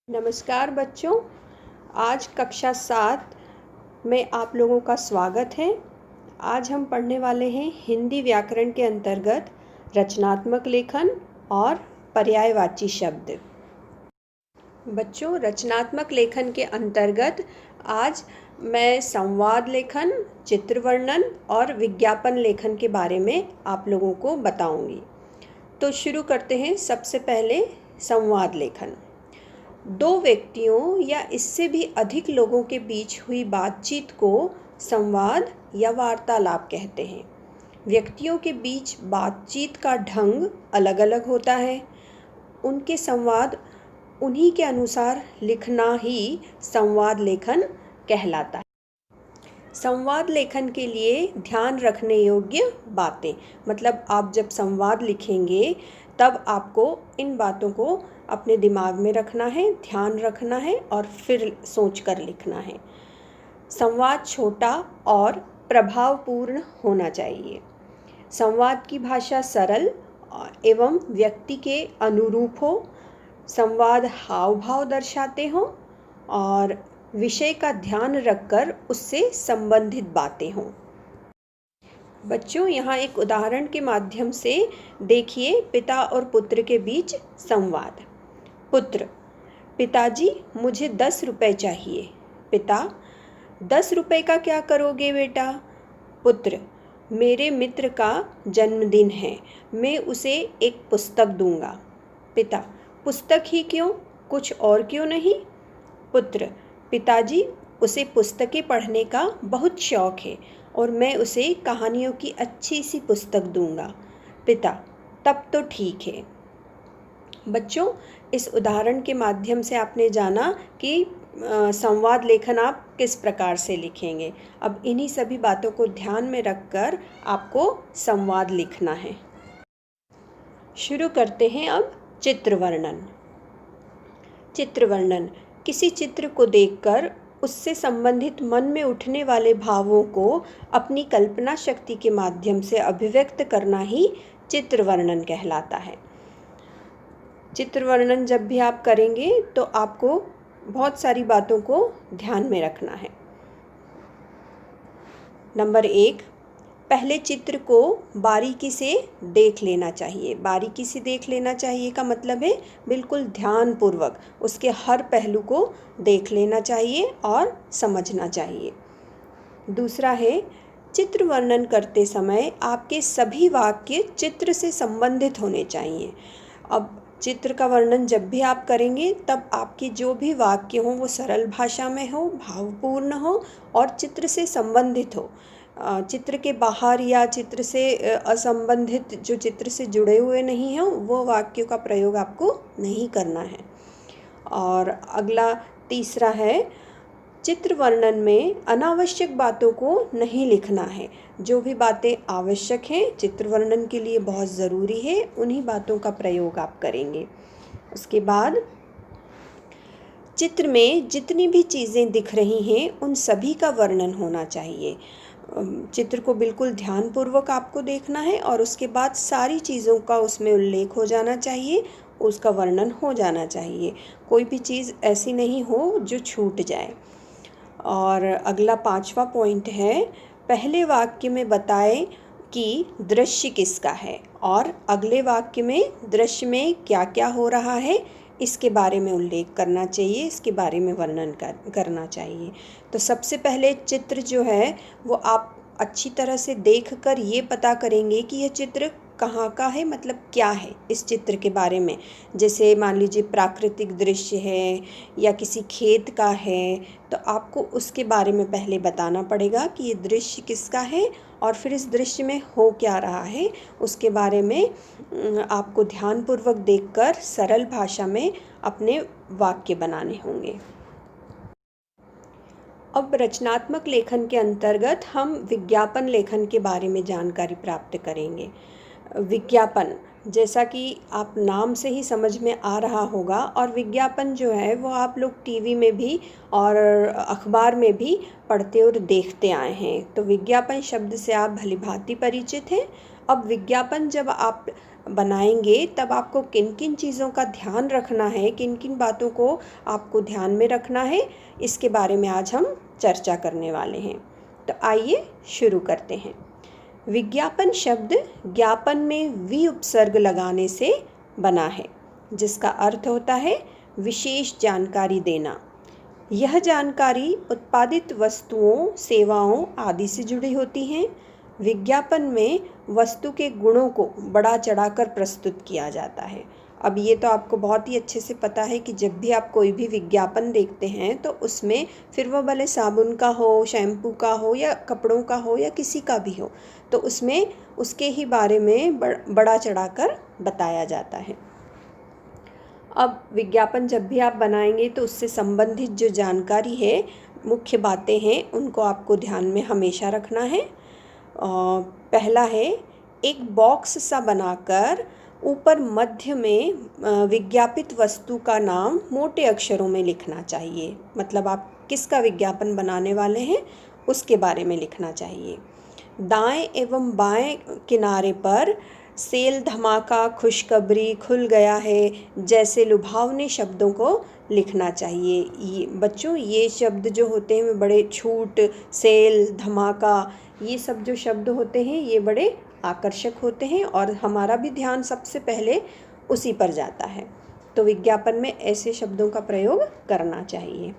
नमस्कार बच्चों। आज कक्षा 7 में आप लोगों का स्वागत है। आज हम पढ़ने वाले हैं हिंदी व्याकरण के अंतर्गत रचनात्मक लेखन और पर्यायवाची शब्द। बच्चों, रचनात्मक लेखन के अंतर्गत आज मैं संवाद लेखन, चित्र वर्णन और विज्ञापन लेखन के बारे में आप लोगों को बताऊंगी। तो शुरू करते हैं। सबसे पहले संवाद लेखन। दो व्यक्तियों या इससे भी अधिक लोगों के बीच हुई बातचीत को संवाद या वार्तालाप कहते हैं। व्यक्तियों के बीच बातचीत का ढंग अलग अलग होता है। उनके संवाद उन्हीं के अनुसार लिखना ही संवाद लेखन कहलाता है। संवाद लेखन के लिए ध्यान रखने योग्य बातें, मतलब आप जब संवाद लिखेंगे तब आपको इन बातों को अपने दिमाग में रखना है, ध्यान रखना है और फिर सोचकर लिखना है। संवाद छोटा और प्रभावपूर्ण होना चाहिए। संवाद की भाषा सरल एवं व्यक्ति के अनुरूप हो। संवाद हाव भाव दर्शाते हों और विषय का ध्यान रखकर उससे संबंधित बातें हों। बच्चों, यहाँ एक उदाहरण के माध्यम से देखिए पिता और पुत्र के बीच संवाद। पुत्र: पिताजी, मुझे 10 रुपए चाहिए। पिता: 10 रुपए का क्या करोगे बेटा? पुत्र: मेरे मित्र का जन्मदिन है, मैं उसे एक पुस्तक दूंगा। पिता: पुस्तक ही क्यों, कुछ और क्यों नहीं? पुत्र: पिताजी, उसे पुस्तकें पढ़ने का बहुत शौक है और मैं उसे कहानियों की अच्छी सी पुस्तक दूंगा। पिता: तब तो ठीक है। बच्चों, इस उदाहरण के माध्यम से आपने जाना कि संवाद लेखन आप किस प्रकार से लिखेंगे। अब इन्हीं सभी बातों को ध्यान में रखकर आपको संवाद लिखना है। शुरू करते हैं अब चित्र वर्णन। चित्र वर्णन: किसी चित्र को देखकर उससे संबंधित मन में उठने वाले भावों को अपनी कल्पना शक्ति के माध्यम से अभिव्यक्त करना ही चित्र वर्णन कहलाता है। चित्र वर्णन जब भी आप करेंगे तो आपको बहुत सारी बातों को ध्यान में रखना है। नंबर 1, पहले चित्र को बारीकी से देख लेना चाहिए। बारीकी से देख लेना चाहिए का मतलब है बिल्कुल ध्यानपूर्वक उसके हर पहलू को देख लेना चाहिए और समझना चाहिए। दूसरा है, चित्र वर्णन करते समय आपके सभी वाक्य चित्र से संबंधित होने चाहिए। अब चित्र का वर्णन जब भी आप करेंगे तब आपके जो भी वाक्य हों वो सरल भाषा में हो, भावपूर्ण हो और चित्र से संबंधित हो। चित्र के बाहर या चित्र से असंबंधित, जो चित्र से जुड़े हुए नहीं हैं, वो वाक्यों का प्रयोग आपको नहीं करना है। और अगला तीसरा है, चित्र वर्णन में अनावश्यक बातों को नहीं लिखना है। जो भी बातें आवश्यक हैं, चित्र वर्णन के लिए बहुत ज़रूरी है, उन्हीं बातों का प्रयोग आप करेंगे। उसके बाद चित्र में जितनी भी चीज़ें दिख रही हैं उन सभी का वर्णन होना चाहिए। चित्र को बिल्कुल ध्यानपूर्वक आपको देखना है और उसके बाद सारी चीज़ों का उसमें उल्लेख हो जाना चाहिए, उसका वर्णन हो जाना चाहिए। कोई भी चीज़ ऐसी नहीं हो जो छूट जाए। और अगला 5वां पॉइंट है, पहले वाक्य में बताएं कि दृश्य किसका है और अगले वाक्य में दृश्य में क्या क्या हो रहा है इसके बारे में उल्लेख करना चाहिए, इसके बारे में वर्णन करना चाहिए। तो सबसे पहले चित्र जो है वो आप अच्छी तरह से देखकर ये पता करेंगे कि यह चित्र कहाँ का है, मतलब क्या है इस चित्र के बारे में। जैसे मान लीजिए प्राकृतिक दृश्य है या किसी खेत का है, तो आपको उसके बारे में पहले बताना पड़ेगा कि ये दृश्य किसका है और फिर इस दृश्य में हो क्या रहा है उसके बारे में आपको ध्यानपूर्वक देखकर सरल भाषा में अपने वाक्य बनाने होंगे। अब रचनात्मक लेखन के अंतर्गत हम विज्ञापन लेखन के बारे में जानकारी प्राप्त करेंगे। विज्ञापन, जैसा कि आप नाम से ही समझ में आ रहा होगा, और विज्ञापन जो है वो आप लोग टीवी में भी और अखबार में भी पढ़ते और देखते आए हैं। तो विज्ञापन शब्द से आप भलीभांति परिचित हैं। अब विज्ञापन जब आप बनाएंगे तब आपको किन किन चीज़ों का ध्यान रखना है, किन किन बातों को आपको ध्यान में रखना है, इसके बारे में आज हम चर्चा करने वाले हैं। तो आइए शुरू करते हैं। विज्ञापन शब्द ज्ञापन में वि उपसर्ग लगाने से बना है, जिसका अर्थ होता है विशेष जानकारी देना। यह जानकारी उत्पादित वस्तुओं, सेवाओं आदि से जुड़ी होती हैं। विज्ञापन में वस्तु के गुणों को बढ़ा चढ़ाकर प्रस्तुत किया जाता है। अब ये तो आपको बहुत ही अच्छे से पता है कि जब भी आप कोई भी विज्ञापन देखते हैं तो उसमें फिर वो भले साबुन का हो, शैम्पू का हो या कपड़ों का हो या किसी का भी हो, तो उसमें उसके ही बारे में बढ़ा चढ़ाकर बताया जाता है। अब विज्ञापन जब भी आप बनाएंगे तो उससे संबंधित जो जानकारी है, मुख्य बातें हैं, उनको आपको ध्यान में हमेशा रखना है। पहला है, एक बॉक्स सा बनाकर ऊपर मध्य में विज्ञापित वस्तु का नाम मोटे अक्षरों में लिखना चाहिए। मतलब आप किसका विज्ञापन बनाने वाले हैं उसके बारे में लिखना चाहिए। दाएं एवं बाएं किनारे पर सेल, धमाका, खुशखबरी, खुल गया है जैसे लुभावने शब्दों को लिखना चाहिए। ये बच्चों, ये शब्द जो होते हैं बड़े, छूट, सेल, धमाका, ये सब जो शब्द होते हैं ये बड़े आकर्षक होते हैं और हमारा भी ध्यान सबसे पहले उसी पर जाता है। तो विज्ञापन में ऐसे शब्दों का प्रयोग करना चाहिए।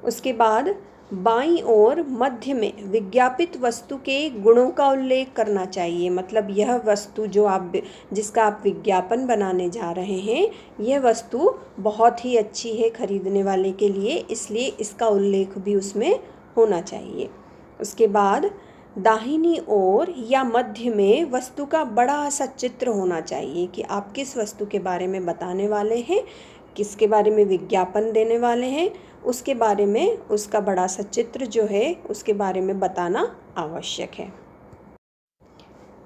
उसके बाद बाईं ओर मध्य में विज्ञापित वस्तु के गुणों का उल्लेख करना चाहिए। मतलब यह वस्तु जिसका आप विज्ञापन बनाने जा रहे हैं, यह वस्तु बहुत ही अच्छी है खरीदने वाले के लिए, इसलिए इसका उल्लेख भी उसमें होना चाहिए। उसके बाद दाहिनी ओर या मध्य में वस्तु का बड़ा सा चित्र होना चाहिए कि आप किस वस्तु के बारे में बताने वाले हैं, किसके बारे में विज्ञापन देने वाले हैं, उसके बारे में उसका बड़ा सा चित्र जो है उसके बारे में बताना आवश्यक है।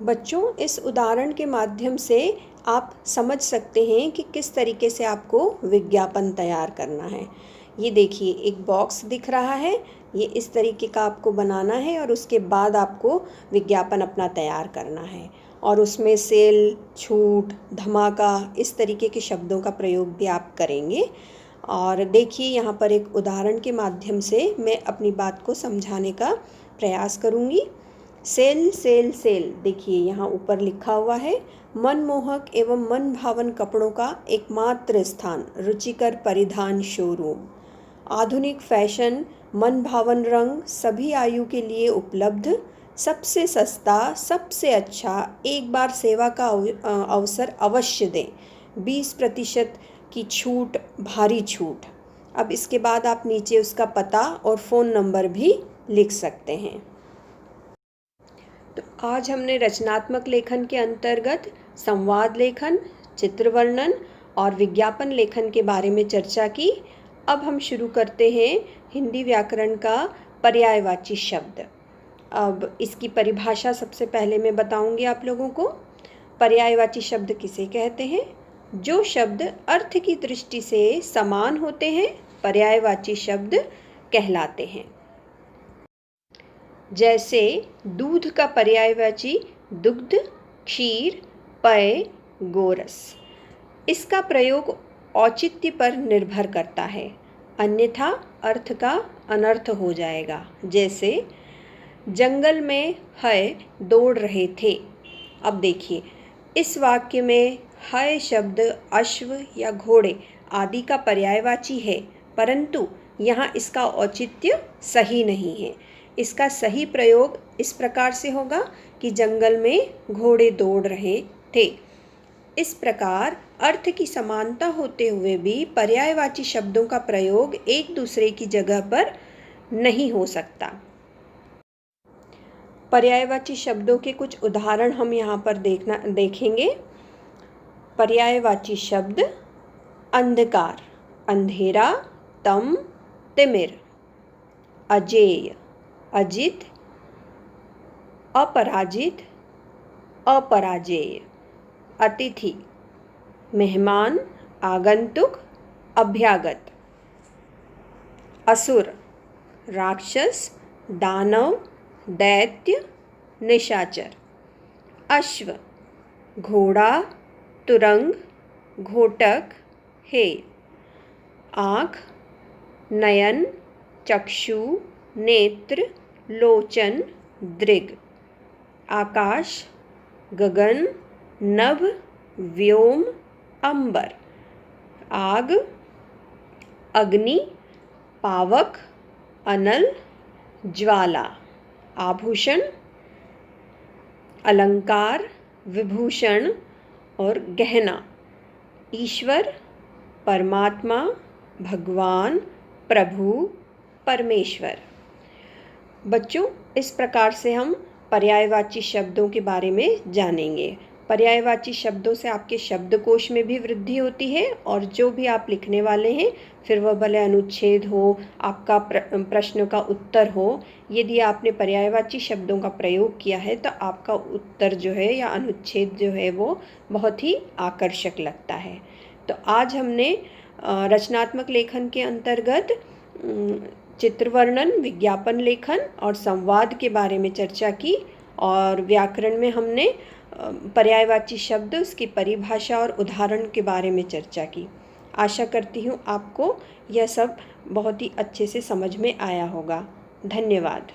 बच्चों, इस उदाहरण के माध्यम से आप समझ सकते हैं कि किस तरीके से आपको विज्ञापन तैयार करना है। ये देखिए, एक बॉक्स दिख रहा है, ये इस तरीके का आपको बनाना है और उसके बाद आपको विज्ञापन अपना तैयार करना है और उसमें सेल, छूट, धमाका, इस तरीके के शब्दों का प्रयोग भी आप करेंगे। और देखिए, यहाँ पर एक उदाहरण के माध्यम से मैं अपनी बात को समझाने का प्रयास करूँगी। सेल सेल सेल, देखिए यहाँ ऊपर लिखा हुआ है, मनमोहक एवं मन भावन कपड़ों का एकमात्र स्थान, रुचिकर परिधान शोरूम, आधुनिक फैशन, मन भावन रंग, सभी आयु के लिए उपलब्ध, सबसे सस्ता, सबसे अच्छा, एक बार सेवा का अवसर अवश्य दें, 20% की छूट, भारी छूट। अब इसके बाद आप नीचे उसका पता और फ़ोन नंबर भी लिख सकते हैं। तो आज हमने रचनात्मक लेखन के अंतर्गत संवाद लेखन, चित्र वर्णन और विज्ञापन लेखन के बारे में चर्चा की। अब हम शुरू करते हैं हिंदी व्याकरण का पर्यायवाची शब्द। अब इसकी परिभाषा सबसे पहले मैं बताऊंगी आप लोगों को। पर्यायवाची शब्द किसे कहते हैं? जो शब्द अर्थ की दृष्टि से समान होते हैं पर्यायवाची शब्द कहलाते हैं। जैसे दूध का पर्यायवाची दुग्ध, क्षीर, पेय, गोरस। इसका प्रयोग औचित्य पर निर्भर करता है, अन्यथा अर्थ का अनर्थ हो जाएगा। जैसे जंगल में है दौड़ रहे थे। अब देखिए, इस वाक्य में है शब्द अश्व या घोड़े आदि का पर्यायवाची है, परंतु यहाँ इसका औचित्य सही नहीं है। इसका सही प्रयोग इस प्रकार से होगा कि जंगल में घोड़े दौड़ रहे थे। इस प्रकार अर्थ की समानता होते हुए भी पर्यायवाची शब्दों का प्रयोग एक दूसरे की जगह पर नहीं हो सकता। पर्यायवाची शब्दों के कुछ उदाहरण हम यहाँ पर देखेंगे। पर्यायवाची शब्द अंधकार, अंधेरा, तम, तिमिर, अजेय, अजित, अपराजित, अपराजेय, अतिथि, मेहमान, आगंतुक, अभ्यागत, असुर, राक्षस, दानव, दैत्य, निशाचर, अश्व, घोड़ा, तुरंग, घोटक, हे। आँख, नयन, चक्षु, नेत्र, लोचन, दृग। आकाश, गगन, नभ, व्योम, अंबर। आग, अग्नि, पावक, अनल, ज्वाला। आभूषण, अलंकार, विभूषण और गहना। ईश्वर, परमात्मा, भगवान, प्रभु, परमेश्वर। बच्चों, इस प्रकार से हम पर्यायवाची शब्दों के बारे में जानेंगे। पर्यायवाची शब्दों से आपके शब्दकोश में भी वृद्धि होती है और जो भी आप लिखने वाले हैं, फिर वह भले अनुच्छेद हो, आपका प्रश्न का उत्तर हो, यदि आपने पर्यायवाची शब्दों का प्रयोग किया है तो आपका उत्तर जो है या अनुच्छेद जो है वो बहुत ही आकर्षक लगता है। तो आज हमने रचनात्मक लेखन के अंतर्गत चित्रवर्णन, विज्ञापन लेखन और संवाद के बारे में चर्चा की और व्याकरण में हमने पर्यायवाची शब्द, उसकी परिभाषा और उदाहरण के बारे में चर्चा की। आशा करती हूँ आपको यह सब बहुत ही अच्छे से समझ में आया होगा। धन्यवाद।